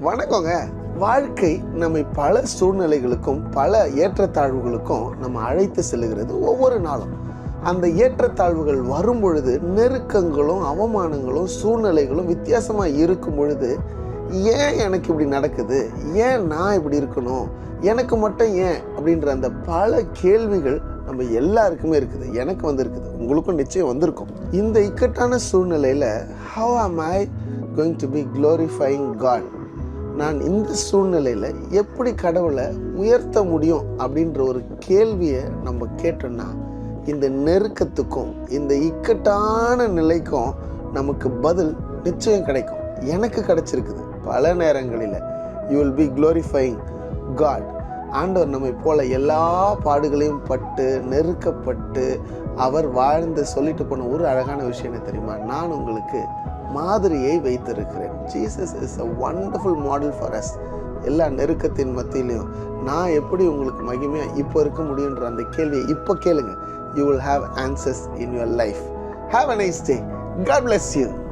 வணக்கங்க. வாழ்க்கை நம்மை பல சூழ்நிலைகளுக்கும் பல ஏற்றத்தாழ்வுகளுக்கும் நம்ம அழைத்து செல்லுகிறது ஒவ்வொரு நாளும். அந்த ஏற்றத்தாழ்வுகள் வரும் பொழுது நெருக்கங்களும் அவமானங்களும் சூழ்நிலைகளும் வித்தியாசமாக இருக்கும் பொழுது, ஏன் எனக்கு இப்படி நடக்குது, ஏன் நான் இப்படி இருக்கணும், எனக்கு மட்டும் ஏன் அப்படின்ற அந்த பல கேள்விகள் நம்ம எல்லாருக்குமே இருக்குது. எனக்கு வந்திருக்குது, உங்களுக்கும் நிச்சயம் வந்திருக்கும். இந்த இக்கட்டான சூழ்நிலையில் how am I going to be glorifying God? நான் இந்த சூழ்நிலையில் எப்படி கடவுளை உயர்த்த முடியும் அப்படின்ற ஒரு கேள்வியை நம்ம கேட்டோம்னா, இந்த நெருக்கத்துக்கும் இந்த இக்கட்டான நிலைக்கும் நமக்கு பதில் நிச்சயம் கிடைக்கும். எனக்கு கிடைச்சிருக்குது பல நேரங்களில். You will be glorifying God. ஆண்டவர் நம்மை போல எல்லா பாடுகளையும் பட்டு நெருக்கப்பட்டு அவர் வாழ்ந்து சொல்லிட்டு போன ஒரு அழகான விஷயம் என்ன தெரியுமா? நான் உங்களுக்கு மாதிரியை வைத்திருக்கிறேன். Jesus is a wonderful model for us. எல்லா நெருக்கத்தின் மத்தியிலையும் நான் எப்படி உங்களுக்கு மகிமையாக இப்போ இருக்க முடியுன்ற அந்த கேள்வியை இப்போ கேளுங்க. You will have answers in your life. Have a nice day. God bless you.